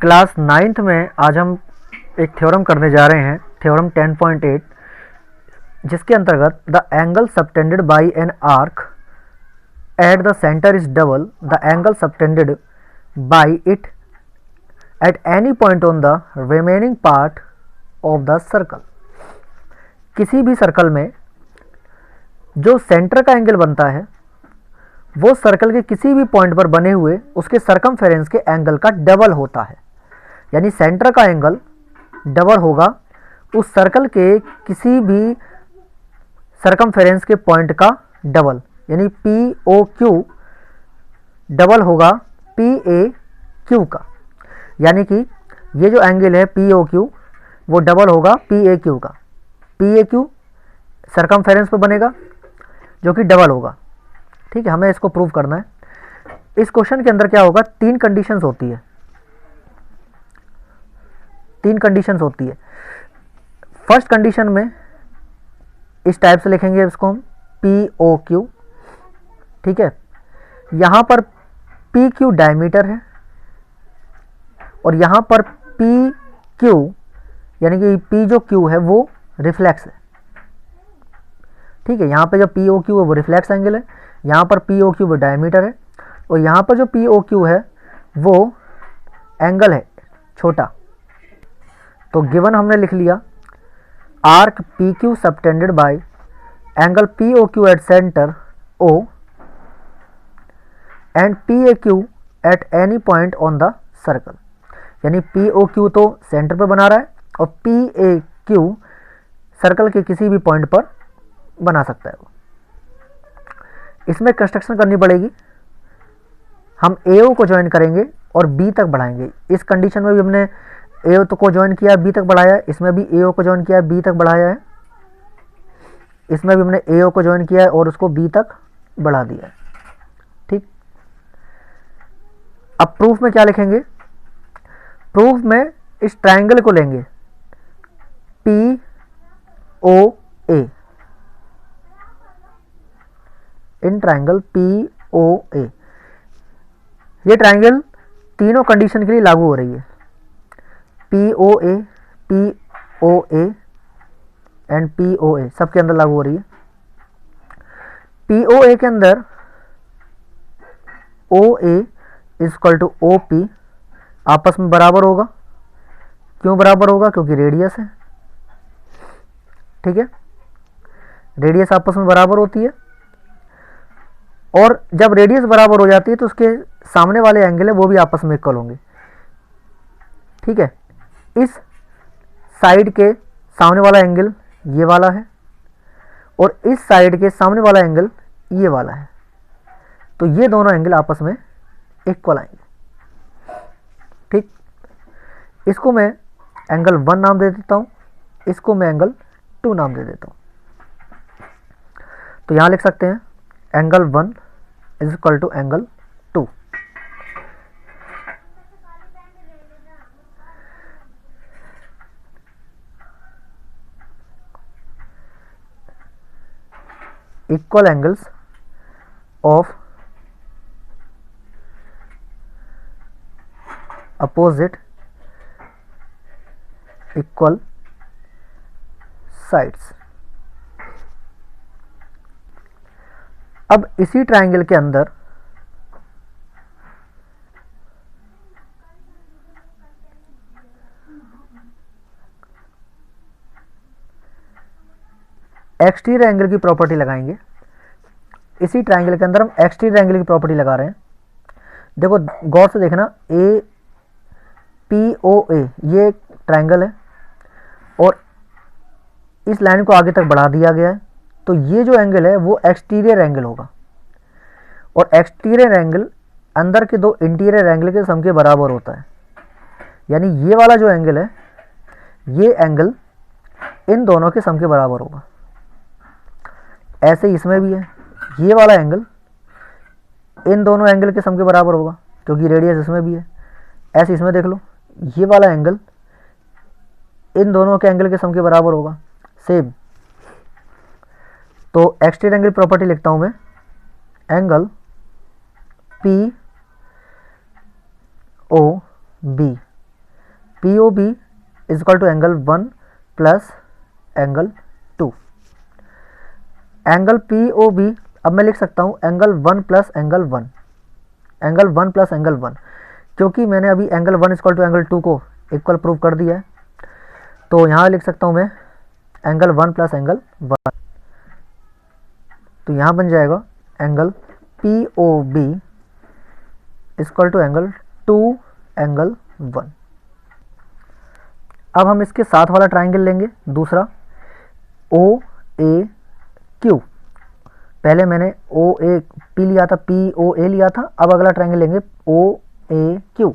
Class 9th में आज हम एक थ्योरम करने जा रहे हैं, थ्योरम 10.8, जिसके अंतर्गत the angle subtended bye an arc at the centre is double the angle subtended bye it at any point on the remaining part of the circle. किसी भी सर्कल में जो सेंटर का एंगल बनता है वो सर्कल के किसी भी पॉइंट पर बने हुए उसके सरकमफेरेंस के एंगल का डबल होता है। यानी सेंटर का एंगल डबल होगा उस सर्कल के किसी भी सरकमफेरेंस के पॉइंट का डबल, यानी पी ओ क्यू डबल होगा पी ए क्यू का। यानी कि ये जो एंगल है पी ओ क्यू वो डबल होगा पी ए क्यू का। पी ए क्यू सरकमफेरेंस पर बनेगा जो कि डबल होगा। ठीक है, हमें इसको प्रूव करना है। इस क्वेश्चन के अंदर क्या होगा, तीन कंडीशंस होती है। फर्स्ट कंडीशन में इस टाइप से लिखेंगे इसको हम पी ओ क्यू। ठीक है, यहां पर पी क्यू डायमीटर है और यहां पर पी क्यू यानी कि पी जो क्यू है वो रिफ्लेक्स है। ठीक है, यहां पे जो पी ओ क्यू है वो रिफ्लेक्स एंगल है, यहाँ पर पी ओ क्यू वो डायमीटर है और यहाँ पर जो पी ओ क्यू है वो एंगल है छोटा। तो गिवन हमने लिख लिया arc P Q subtended by angle P O Q at centre O and P A Q at any point on the circle. यानी पी ओ क्यू तो सेंटर पर बना रहा है और पी ए क्यू सर्कल के किसी भी पॉइंट पर बना सकता है वो। इसमें कंस्ट्रक्शन करनी पड़ेगी। हम ए ओ को ज्वाइन करेंगे और बी तक बढ़ाएंगे। इस कंडीशन में भी हमने ए ओ को ज्वाइन किया, बी तक बढ़ाया है। इसमें भी ए ओ को ज्वाइन किया, बी तक बढ़ाया है। इसमें भी हमने ए ओ को ज्वाइन किया है और उसको बी तक बढ़ा दिया है। ठीक, अब प्रूफ में क्या लिखेंगे, प्रूफ में इस ट्रायंगल को लेंगे P O A, in triangle P O A. ये ट्रायंगल तीनों कंडीशन के लिए लागू हो रही है, P O A, P O A and P O A, सबके अंदर लागू हो रही है। पी ओ ए के अंदर O A is equal to O P आपस में बराबर होगा। क्यों बराबर होगा, क्योंकि रेडियस है। ठीक है, रेडियस आपस में बराबर होती है और जब रेडियस बराबर हो जाती है तो उसके सामने वाले एंगल है वो भी आपस में इक्वल होंगे। ठीक है, इस साइड के सामने वाला एंगल ये वाला है और इस साइड के सामने वाला एंगल ये वाला है, तो ये दोनों एंगल आपस में इक्वल आएंगे। ठीक, इसको मैं एंगल 1 नाम दे देता हूं, इसको मैं एंगल 2 नाम दे देता हूं। तो यहां लिख सकते हैं angle 1 is equal to angle 2। Equal angles of opposite equal sides. अब इसी ट्रायंगल के अंदर एक्सटीरियर एंगल की प्रॉपर्टी लगाएंगे। इसी ट्रायंगल के अंदर हम एक्सटीरियर एंगल की प्रॉपर्टी लगा रहे हैं। देखो गौर से देखना, ए पी ओ ए ये ट्रायंगल है और इस लाइन को आगे तक बढ़ा दिया गया है, तो ये जो एंगल है वो एक्सटीरियर एंगल होगा और एक्सटीरियर एंगल अंदर के दो इंटीरियर एंगल के सम के बराबर होता है। यानी ये वाला जो एंगल है ये एंगल इन दोनों के सम के बराबर होगा। ऐसे ही इसमें भी है, ये वाला एंगल इन दोनों एंगल के सम के बराबर होगा क्योंकि रेडियस इसमें भी है। ऐसे इसमें देख लो, ये वाला एंगल इन दोनों के एंगल के सम के बराबर होगा सेम। तो एक्सटीरियर एंगल प्रॉपर्टी लिखता हूं मैं, angle P O B P O B is equal to angle 1 plus angle 2। Angle P O B अब मैं लिख सकता हूँ angle 1 plus angle 1, angle 1 plus angle 1, क्योंकि मैंने अभी एंगल 1 इक्वल टू एंगल 2 को इक्वल प्रूव कर दिया है, तो यहाँ लिख सकता हूँ मैं एंगल 1 प्लस एंगल 1। तो यहाँ बन जाएगा angle P O B equal to angle 2 angle 1। अब हम इसके साथ वाला ट्राइंगल लेंगे, दूसरा ओ ए क्यू। पहले मैंने ओ ए पी लिया था, पी ओ ए लिया था, अब अगला ट्राइंगल लेंगे ओ ए क्यू।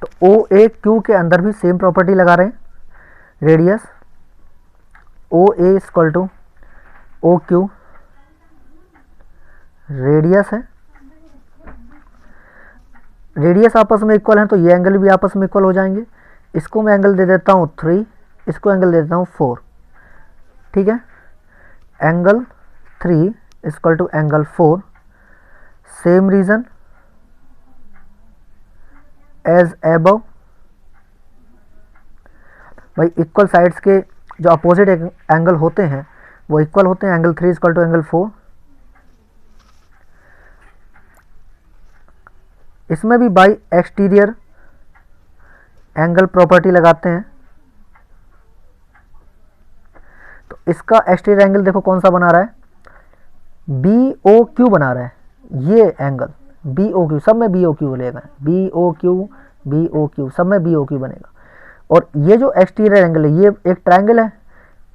तो ओ ए क्यू के अंदर भी सेम प्रॉपर्टी लगा रहे हैं, radius O A equal to O Q, radius है, रेडियस आपस में इक्वल है तो ये एंगल भी आपस में इक्वल हो जाएंगे। इसको मैं एंगल दे देता हूँ 3, इसको एंगल दे देता हूँ 4, ठीक है। Angle 3 equal to angle 4, same reason as above. भाई इक्वल साइड्स के जो अपोजिट एंगल होते हैं वो इक्वल होते हैं। एंगल 3 इक्वल टू एंगल 4, इसमें भी बाई एक्सटीरियर एंगल प्रॉपर्टी लगाते हैं। तो इसका एक्सटीरियर एंगल देखो कौन सा बना रहा है, बी ओ क्यू बना रहा है। ये एंगल बी ओ क्यू, सब में बी ओ क्यू लेगा, बी ओ क्यू सब में बी ओ क्यू बनेगा। और ये जो एक्सटीरियर एंगल है, ये एक ट्राइंगल है,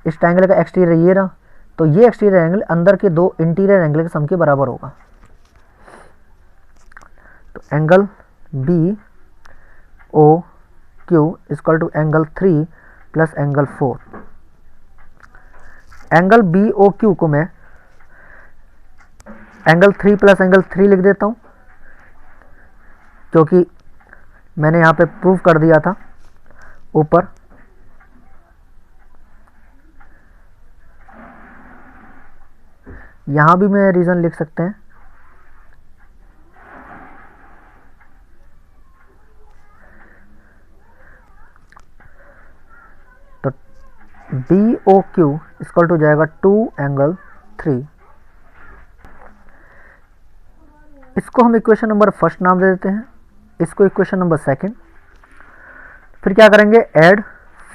इस ट्राइंगल का एक्सटीरियर ये रहा, तो ये एक्सटीरियर एंगल अंदर के दो इंटीरियर एंगल के सम के बराबर होगा। तो angle B O Q equal to angle 3 plus angle 4। Angle B O Q को मैं एंगल 3 प्लस एंगल 3 लिख देता हूं, क्योंकि मैंने यहां पे प्रूव कर दिया था ऊपर। यहां भी मैं रीजन लिख सकते हैं, तो B O Q equal to जाएगा 2 एंगल 3। इसको हम इक्वेशन नंबर फर्स्ट नाम दे देते हैं, इसको इक्वेशन नंबर सेकंड। फिर क्या करेंगे, ऐड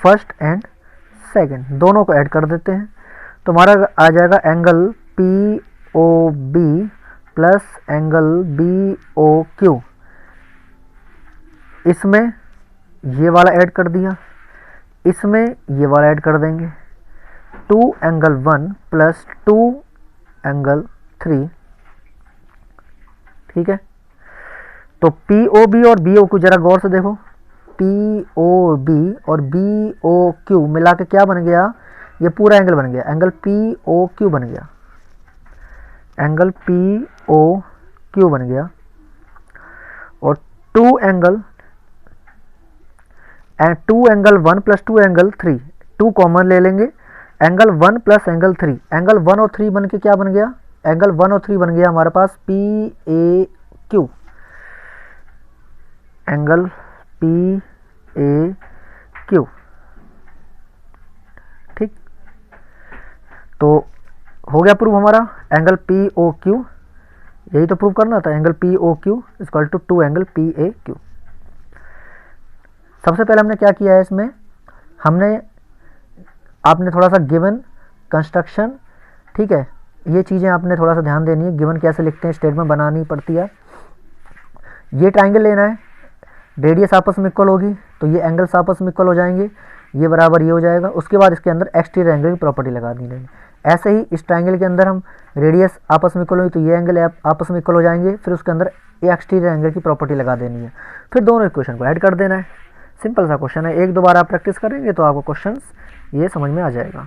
फर्स्ट एंड सेकंड, दोनों को ऐड कर देते हैं। तो हमारा आ जाएगा angle P O B plus angle B O Q. इसमें ये वाला ऐड कर दिया, इसमें ये वाला ऐड कर देंगे, 2 एंगल 1 प्लस 2 एंगल 3, ठीक है। तो पी ओ बी और बी ओ क्यू जरा गौर से देखो, पी ओ बी और बी ओ क्यू मिला के क्या बन गया, ये पूरा एंगल बन गया, एंगल पी ओ क्यू बन गया, एंगल पी ओ क्यू बन गया। और 2 एंगल 1 प्लस 2 एंगल 3, 2 कॉमन ले लेंगे, एंगल 1 प्लस एंगल 3, एंगल 1 और 3 बन के क्या बन गया, एंगल 1 और 3 बन गया हमारे पास P A Q, angle P A Q, ठीक। तो हो गया प्रूव हमारा एंगल पी ओ क्यू, यही तो प्रूव करना था, angle P O Q equal to 2 angle P A Q. सबसे पहले हमने क्या किया है, इसमें हमने आपने थोड़ा सा गिवन कंस्ट्रक्शन, ठीक है, ये चीज़ें आपने थोड़ा सा ध्यान देनी है, गिवन कैसे लिखते हैं स्टेटमेंट बनानी पड़ती है। ये ट्राइंगल लेना है, रेडियस आपस में इक्वल होगी तो ये एंगल्स आपस में इक्वल हो जाएंगे, ये बराबर ये हो जाएगा। उसके बाद इसके अंदर एक्सटीरियर एंगल की प्रॉपर्टी लगा दी जाएगी। ऐसे ही इस ट्राइंगल के अंदर हम रेडियस आपस में इक्वल हुई तो ये एंगल आपस में इक्वल हो जाएंगे, फिर उसके अंदर ये एक्सटीरियर एंगल की प्रॉपर्टी लगा देनी है, फिर दोनों इक्वेशन को ऐड कर देना है। सिंपल सा क्वेश्चन है, एक दो बार आप प्रैक्टिस करेंगे तो आपको क्वेश्चन ये समझ में आ जाएगा।